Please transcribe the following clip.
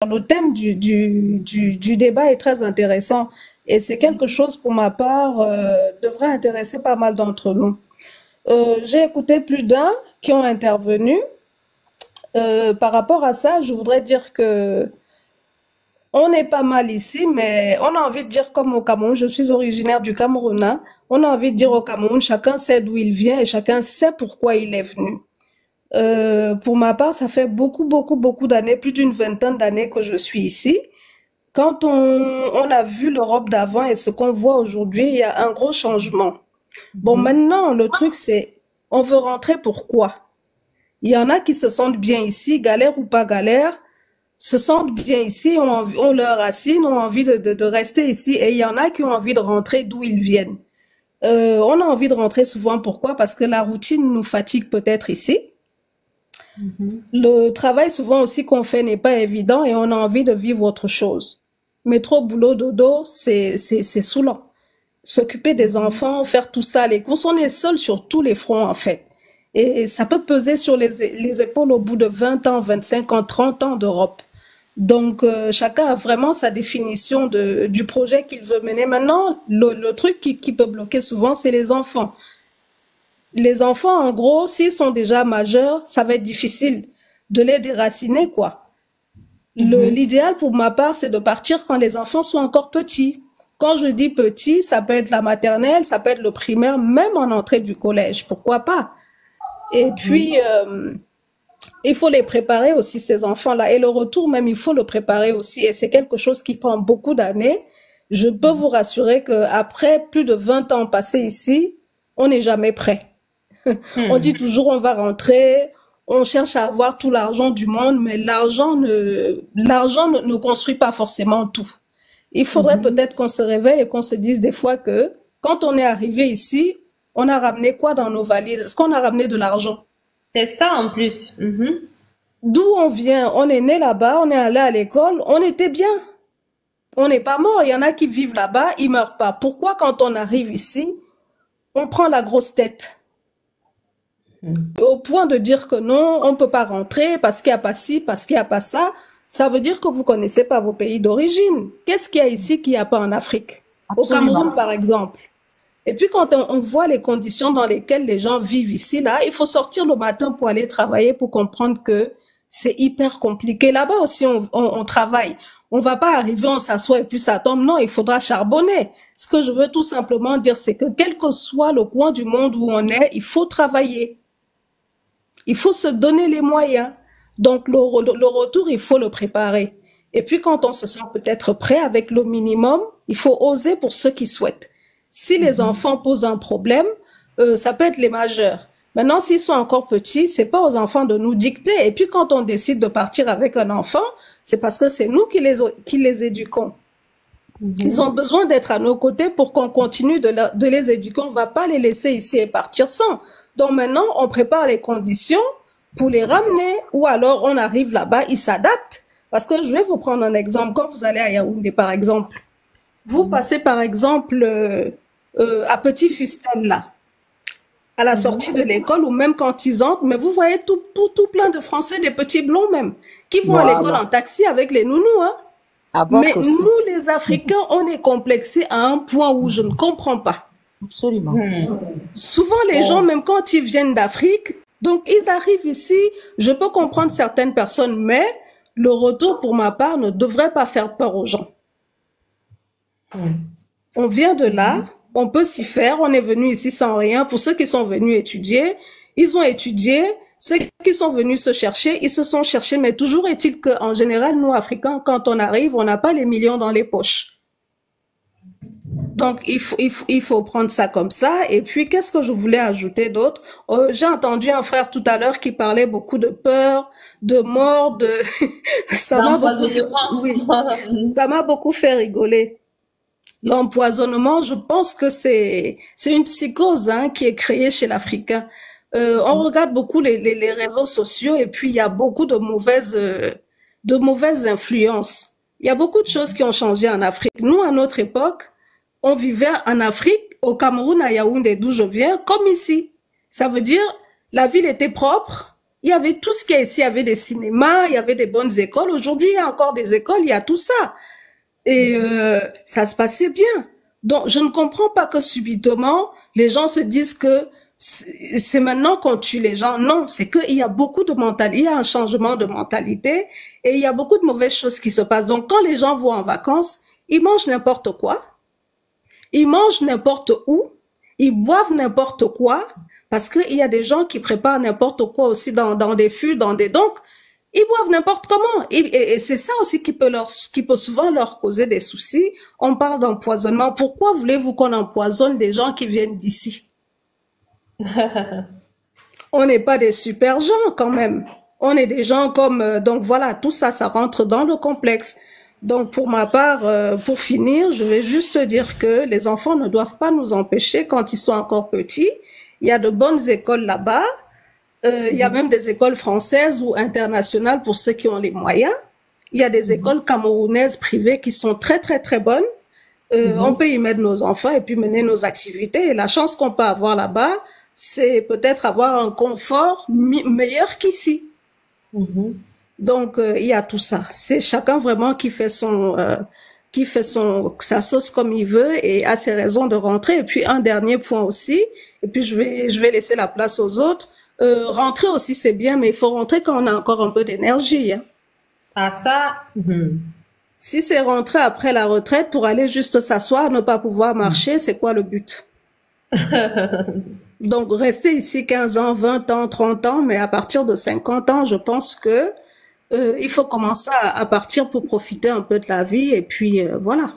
Le thème du débat est très intéressant et c'est quelque chose pour ma part devrait intéresser pas mal d'entre nous. J'ai écouté plus d'un qui ont intervenu. Par rapport à ça, je voudrais dire que on est pas mal ici, mais on a envie de dire comme au Cameroun, je suis originaire du Cameroun, hein. On a envie de dire au Cameroun, chacun sait d'où il vient et chacun sait pourquoi il est venu. Pour ma part, ça fait beaucoup d'années, plus d'une vingtaine d'années que je suis ici. Quand on a vu l'Europe d'avant et ce qu'on voit aujourd'hui, il y a un gros changement. Bon, Mhm. maintenant, le truc, c'est, on veut rentrer pourquoi? Il y en a qui se sentent bien ici, galère ou pas galère, se sentent bien ici, ont leurs racines, ont envie de rester ici, et il y en a qui ont envie de rentrer d'où ils viennent. On a envie de rentrer souvent, pourquoi? Parce que la routine nous fatigue peut-être ici. Mhm. Le travail souvent aussi qu'on fait n'est pas évident et on a envie de vivre autre chose. Mais trop boulot, dodo, c'est saoulant. S'occuper des Mhm. enfants, faire tout ça, les courses, on est seul sur tous les fronts en fait. Et ça peut peser sur les épaules au bout de 20 ans, 25 ans, 30 ans d'Europe. Donc chacun a vraiment sa définition du projet qu'il veut mener. Maintenant, le truc qui peut bloquer souvent, c'est les enfants. Les enfants, en gros, s'ils sont déjà majeurs, ça va être difficile de les déraciner, quoi. Mhm. L'idéal pour ma part, c'est de partir quand les enfants sont encore petits. Quand je dis petit, ça peut être la maternelle, ça peut être le primaire, même en entrée du collège, pourquoi pas. Et Mhm. puis, il faut les préparer aussi, ces enfants-là. Et le retour même, il faut le préparer aussi. Et c'est quelque chose qui prend beaucoup d'années. Je peux vous rassurer qu'après plus de 20 ans passés ici, on n'est jamais prêt. On dit Mhm. toujours on va rentrer, on cherche à avoir tout l'argent du monde, mais l'argent ne construit pas forcément tout. Il faudrait Mhm. peut-être qu'on se réveille et qu'on se dise des fois que quand on est arrivé ici, on a ramené quoi dans nos valises? Est-ce qu'on a ramené de l'argent? C'est ça en plus. Mhm. D'où on vient? On est né là-bas, on est allé à l'école, on était bien. On n'est pas mort. Il y en a qui vivent là-bas, ils meurent pas. Pourquoi quand on arrive ici, on prend la grosse tête? Mhm. Au point de dire que non, on ne peut pas rentrer parce qu'il n'y a pas ci, parce qu'il n'y a pas ça, ça veut dire que vous ne connaissez pas vos pays d'origine. Qu'est-ce qu'il y a ici qu'il n'y a pas en Afrique? Au Cameroun, Absolument. par exemple. Et puis quand on voit les conditions dans lesquelles les gens vivent ici, là, il faut sortir le matin pour aller travailler pour comprendre que c'est hyper compliqué. Là-bas aussi, on travaille. On va pas arriver, on s'assoit et puis ça tombe. Non, il faudra charbonner. Ce que je veux tout simplement dire, c'est que quel que soit le coin du monde où on est, il faut travailler. Il faut se donner les moyens. Donc, le retour, il faut le préparer. Et puis, quand on se sent peut-être prêt avec le minimum, il faut oser pour ceux qui souhaitent. Si les Mhm. enfants posent un problème, ça peut être les majeurs. Maintenant, s'ils sont encore petits, c'est pas aux enfants de nous dicter. Et puis, quand on décide de partir avec un enfant, c'est parce que c'est nous qui les éduquons. Ils ont Mhm. besoin d'être à nos côtés pour qu'on continue de les éduquer. On ne va pas les laisser ici et partir sans. Donc maintenant, on prépare les conditions pour les ramener ou alors on arrive là-bas, ils s'adaptent. Parce que je vais vous prendre un exemple. Quand vous allez à Yaoundé, par exemple, vous passez par exemple à Petit Fustel, là, à la sortie de Mhm. l'école ou même quand ils entrent, mais vous voyez tout plein de Français, des petits blonds même, qui vont à l'école Voilà, en taxi avec les nounous, hein. avec Mais aussi. nous, les Africains, on est complexés à un point où je ne comprends pas. Absolument. Mhm. Souvent, les gens, même quand ils viennent d'Afrique, donc ils arrivent ici, je peux comprendre certaines personnes, mais le retour, pour ma part, ne devrait pas faire peur aux gens. On vient de là, Mhm. on peut s'y faire, on est venu ici sans rien. Pour ceux qui sont venus étudier, ils ont étudié. Ceux qui sont venus se chercher, ils se sont cherchés. Mais toujours est-il qu'en général, nous, Africains, quand on arrive, on n'a pas les millions dans les poches. Donc, il faut prendre ça comme ça. Et puis, qu'est-ce que je voulais ajouter d'autre? J'ai entendu un frère tout à l'heure qui parlait beaucoup de peur, de mort, de... ça m'a beaucoup fait... D'empoisonnement. Oui, ça m'a beaucoup fait rigoler. L'empoisonnement, je pense que c'est une psychose hein, qui est créée chez l'Africain. On regarde beaucoup les réseaux sociaux et puis il y a beaucoup de mauvaises influences. Il y a beaucoup de choses qui ont changé en Afrique. Nous, à notre époque, on vivait en Afrique, au Cameroun, à Yaoundé, d'où je viens, comme ici. Ça veut dire la ville était propre, Il y avait tout ce qu'il y a ici. Il y avait des cinémas, il y avait des bonnes écoles. Aujourd'hui, il y a encore des écoles, il y a tout ça. Et ça se passait bien. Donc, je ne comprends pas que subitement, les gens se disent que c'est maintenant qu'on tue les gens. Non, c'est qu'il y a beaucoup de mentalité, il y a un changement de mentalité et il y a beaucoup de mauvaises choses qui se passent. Donc, quand les gens vont en vacances, ils mangent n'importe quoi, ils mangent n'importe où, ils boivent n'importe quoi, parce qu'il y a des gens qui préparent n'importe quoi aussi dans des fûts, dans des... Donc, ils boivent n'importe comment. Et c'est ça aussi qui peut souvent leur causer des soucis. On parle d'empoisonnement. Pourquoi voulez-vous qu'on empoisonne des gens qui viennent d'ici? On n'est pas des super gens quand même. On est des gens comme... donc voilà, tout ça, ça rentre dans le complexe. Donc pour ma part, pour finir, je vais juste dire que les enfants ne doivent pas nous empêcher quand ils sont encore petits. Il y a de bonnes écoles là-bas. Il y a même des écoles françaises ou internationales pour ceux qui ont les moyens. Il y a des écoles camerounaises privées qui sont très, très, très bonnes. On peut y mettre nos enfants et puis mener nos activités. Et la chance qu'on peut avoir là-bas, c'est peut-être avoir un confort meilleur qu'ici. Donc, il y a tout ça. C'est chacun vraiment qui fait sa sauce comme il veut et a ses raisons de rentrer. Et puis, un dernier point aussi, et puis je vais laisser la place aux autres. Rentrer aussi, c'est bien, mais il faut rentrer quand on a encore un peu d'énergie, hein. Ah, ça, Si c'est rentrer après la retraite pour aller juste s'asseoir, ne pas pouvoir marcher, c'est quoi le but? Donc, rester ici 15 ans, 20 ans, 30 ans, mais à partir de 50 ans, je pense que il faut commencer à partir pour profiter un peu de la vie et puis voilà.